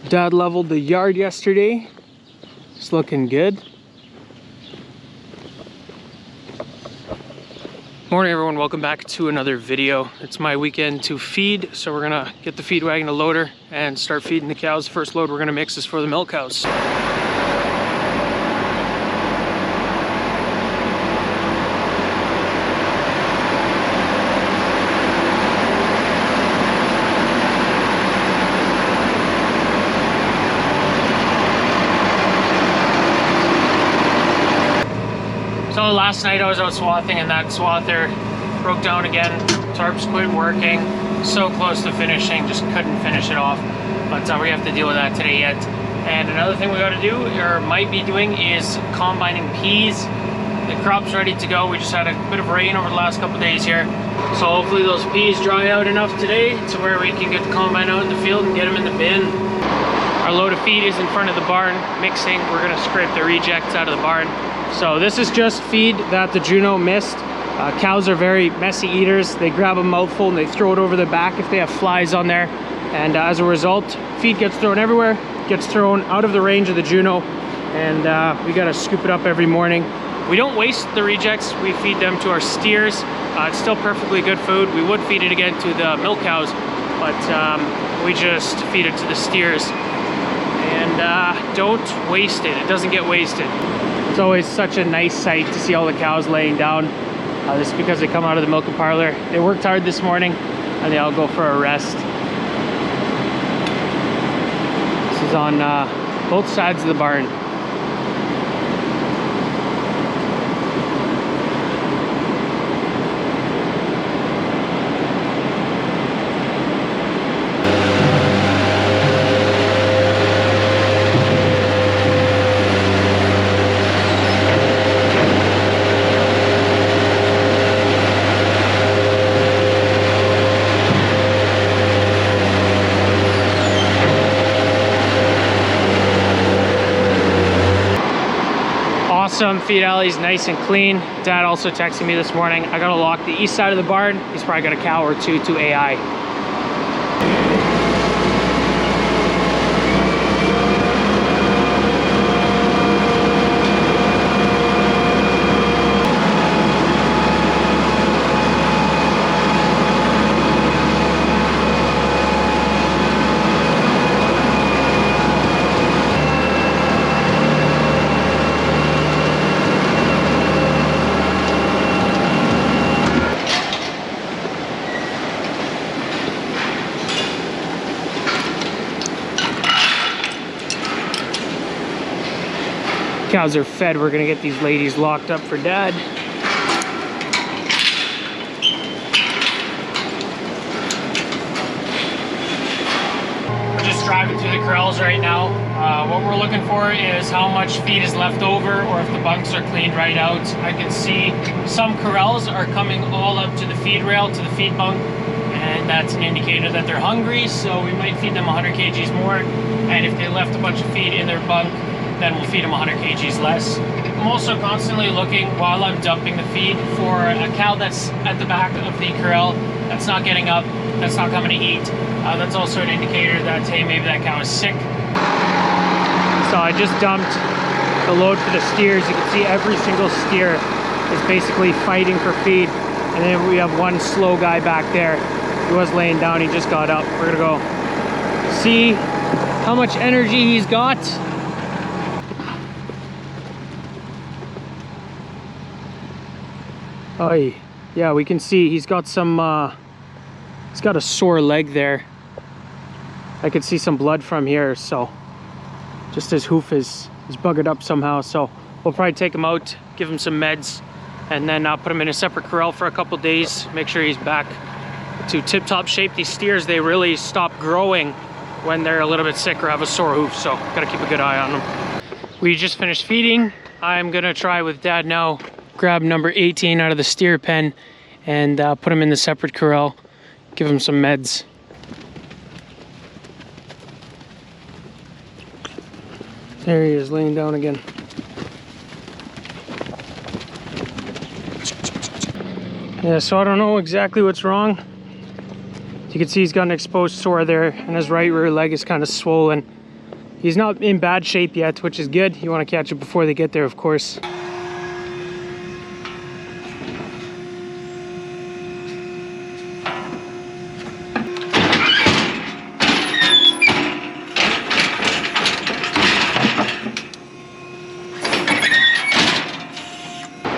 Dad leveled the yard yesterday. It's looking good. Morning everyone, welcome back to another video. It's my weekend to feed, so we're gonna get the feed wagon to loader and start feeding the cows. First load we're gonna mix is for the milk cows. So last night I was out swathing and that swather broke down again. Tarps quit working. So close to finishing, just couldn't finish it off. But we have to deal with that today yet. And another thing we got to do, or might be doing, is combining peas. The crop's ready to go. We just had a bit of rain over the last couple of days here. So hopefully those peas dry out enough today to where we can get the combine out in the field and get them in the bin. Our load of feed is in front of the barn mixing. We're gonna scrape the rejects out of the barn. So this is just feed that the Juno missed. Cows are very messy eaters. They grab a mouthful and they throw it over their back if they have flies on there. And as a result, feed gets thrown everywhere, gets thrown out of the range of the Juno. And we gotta scoop it up every morning. We don't waste the rejects, we feed them to our steers. It's still perfectly good food. We would feed it again to the milk cows, but we just feed it to the steers. And don't waste it, it doesn't get wasted. It's always such a nice sight to see all the cows laying down. This is because they come out of the milking parlor. They worked hard this morning and they all go for a rest. This is on both sides of the barn. Some feed alley's nice and clean. Dad also texted me this morning. I gotta lock the east side of the barn. He's probably got a cow or two to AI. Cows are fed. We're gonna get these ladies locked up for Dad. We're just driving through the corrals right now. What we're looking for is how much feed is left over or if the bunks are cleaned right out. I can see some corrals are coming all up to the feed rail, to the feed bunk, and that's an indicator that they're hungry, so we might feed them 100 kgs more. And if they left a bunch of feed in their bunk, then we'll feed them 100 kgs less. I'm also constantly looking while I'm dumping the feed for a cow that's at the back of the corral that's not getting up, that's not coming to eat. That's also an indicator that, hey, maybe that cow is sick. So I just dumped the load for the steers. You can see every single steer is basically fighting for feed. And then we have one slow guy back there. He was laying down, he just got up. We're gonna go see how much energy he's got. Oh yeah, we can see he's got some he's got a sore leg there. I could see some blood from here, so just his hoof is buggered up somehow. So we'll probably take him out, give him some meds, and then put him in a separate corral for a couple days, make sure he's back to tip-top shape. These steers, they really stop growing when they're a little bit sick or have a sore hoof, so gotta keep a good eye on them. We just finished feeding. I'm gonna try with Dad now, grab number 18 out of the steer pen and put him in the separate corral, give him some meds. There he is, laying down again. Yeah, so I don't know exactly what's wrong. You can see he's got an exposed sore there and his right rear leg is kind of swollen. He's not in bad shape yet, which is good. You want to catch it before they get there, of course.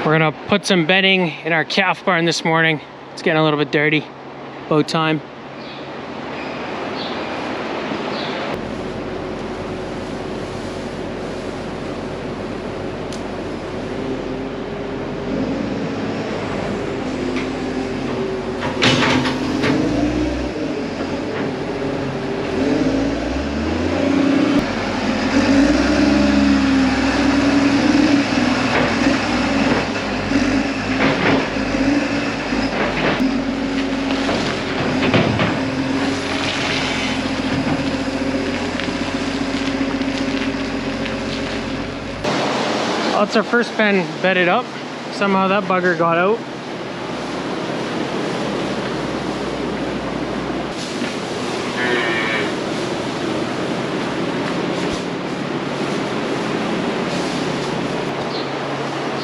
We're gonna put some bedding in our calf barn this morning. It's getting a little bit dirty. About time. That's our first pen bedded up. Somehow that bugger got out.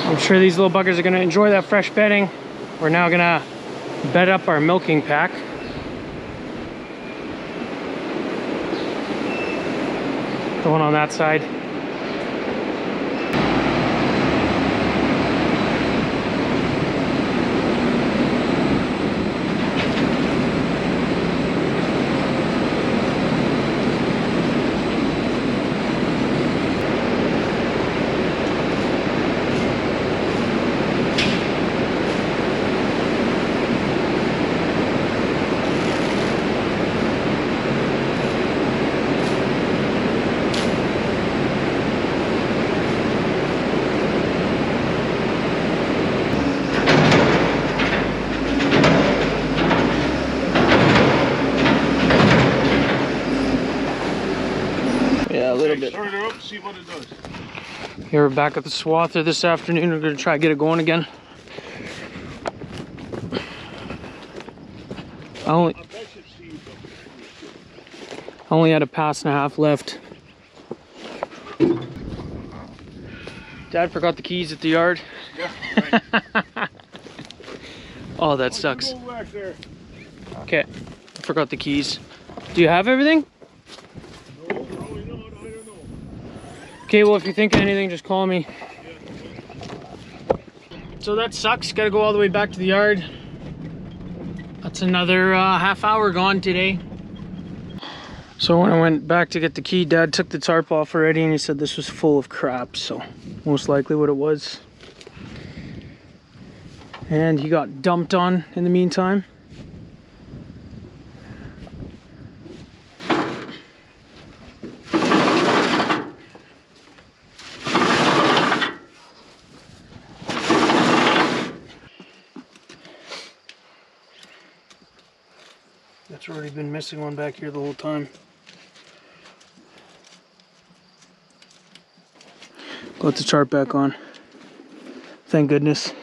I'm sure these little buggers are gonna enjoy that fresh bedding. We're now gonna bed up our milking pack. The one on that side. Yeah, a little bit. Start her up, see what it does. Here we're back at the swather this afternoon. We're gonna try to get it going again. I only had a pass and a half left. Dad forgot the keys at the yard. Yeah, right. Oh, that sucks. Go back there. Okay, I forgot the keys. Do you have everything? No, probably not. I don't know. Okay, well, if you think of anything, just call me. So that sucks. Gotta go all the way back to the yard. That's another half hour gone today. So when I went back to get the key, Dad took the tarp off already and he said this was full of crap, so most likely what it was. And he got dumped on in the meantime. That's already been missing one back here the whole time. Got the tarp back on. Thank goodness.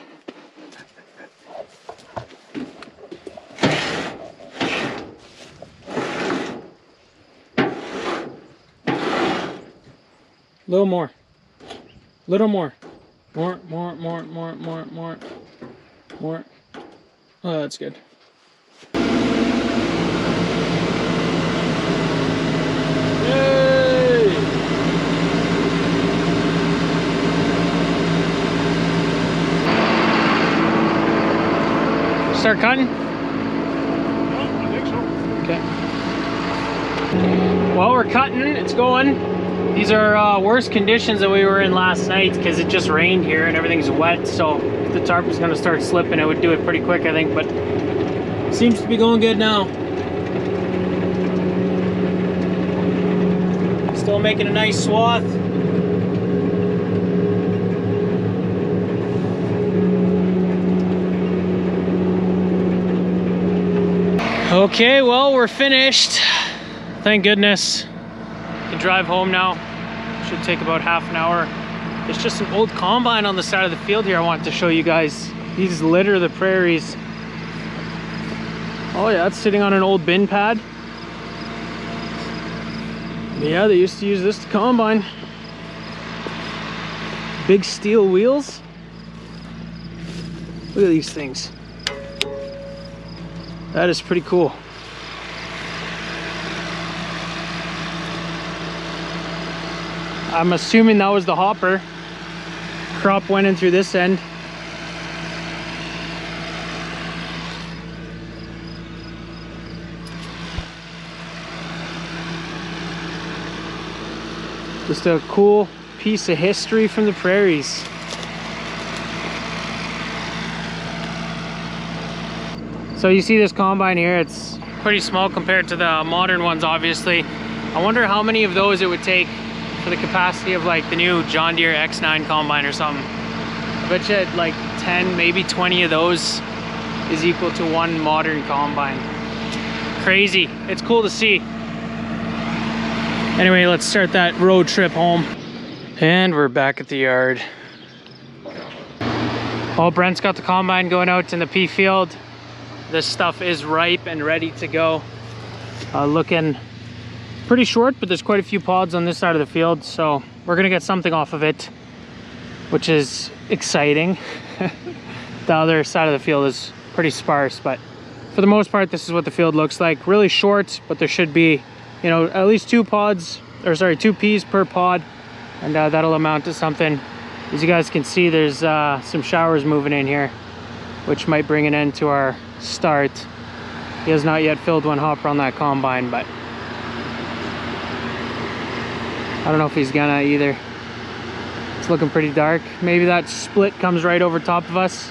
Little more. Little more. More. Oh, that's good. Yay! Start cutting? I think so. Okay. While we're cutting, it's going. These are worse conditions than we were in last night because it just rained here and everything's wet. So if the tarp was going to start slipping, it would do it pretty quick, I think. But it seems to be going good now. Still making a nice swath. Okay, well, we're finished. Thank goodness. Can drive home now. Should take about half an hour. There's just an old combine on the side of the field here I wanted to show you guys. These litter the prairies. Oh yeah, it's sitting on an old bin pad. Yeah, they used to use this to combine. Big steel wheels. Look at these things. That is pretty cool. I'm assuming that was the hopper. Crop went in through this end. Just a cool piece of history from the prairies. So you see this combine here, it's pretty small compared to the modern ones, obviously. I wonder how many of those it would take for the capacity of like the new John Deere X9 combine or something. I bet you like 10, maybe 20 of those is equal to one modern combine. Crazy. It's cool to see. Anyway, let's start that road trip home. And we're back at the yard. Oh, Brent's got the combine going out in the pea field. This stuff is ripe and ready to go. Looking pretty short, but there's quite a few pods on this side of the field, so we're gonna get something off of it, which is exciting. The other side of the field is pretty sparse, but for the most part, this is what the field looks like. Really short, but there should be, you know, at least 2 peas per pod, and that'll amount to something. As you guys can see, there's some showers moving in here, which might bring an end to our start. He has not yet filled one hopper on that combine, but I don't know if he's gonna either. It's looking pretty dark. Maybe that split comes right over top of us.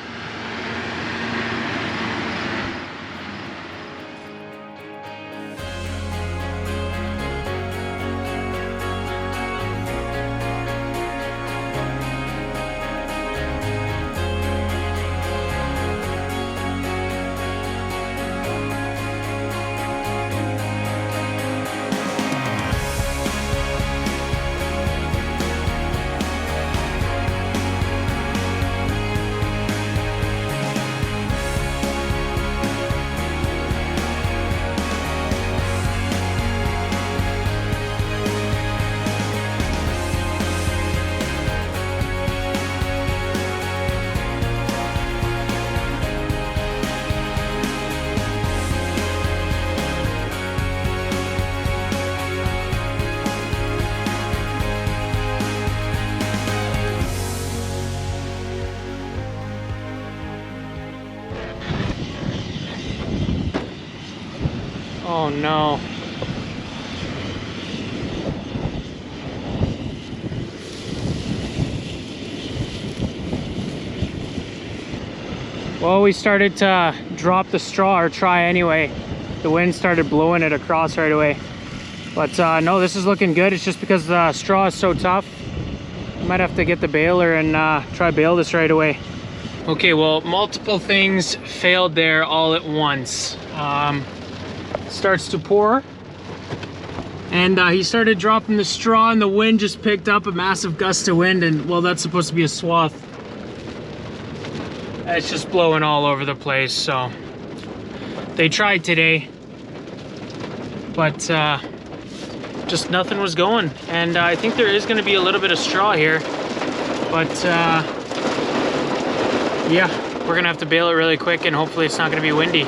Oh no. Well, we started to drop the straw, or try anyway. The wind started blowing it across right away. But no, this is looking good. It's just because the straw is so tough. I might have to get the baler and try bale this right away. Okay, well, multiple things failed there all at once. Starts to pour, and he started dropping the straw, and the wind just picked up a massive gust of wind, and well, that's supposed to be a swath. It's just blowing all over the place. So they tried today, but just nothing was going. And I think there is going to be a little bit of straw here, but yeah, we're gonna have to bale it really quick, and hopefully it's not going to be windy.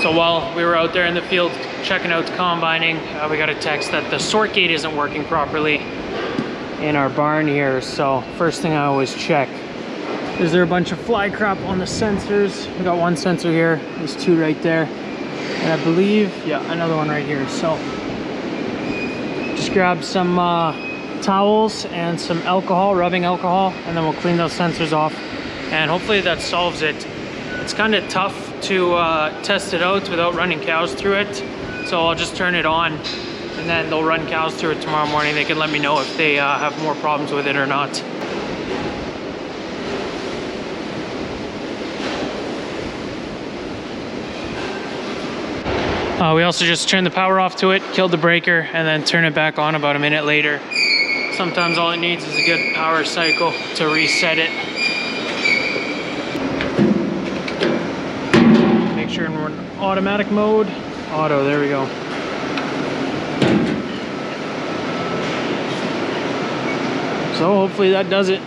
So while we were out there in the field checking out the combining, we got a text that the sort gate isn't working properly in our barn here. So first thing I always check, is there a bunch of fly crap on the sensors? We got one sensor here, there's 2 right there, and I believe, yeah, another one right here. So just grab some towels and some alcohol, rubbing alcohol, and then we'll clean those sensors off, and hopefully that solves it. It's kind of tough to test it out without running cows through it, so I'll just turn it on, and then they'll run cows through it tomorrow morning. They can let me know if they have more problems with it or not. We also just turned the power off to it, killed the breaker, and then turn it back on about a minute later. Sometimes all it needs is a good power cycle to reset it. Make sure we're in automatic mode. Auto, there we go. So hopefully that does it.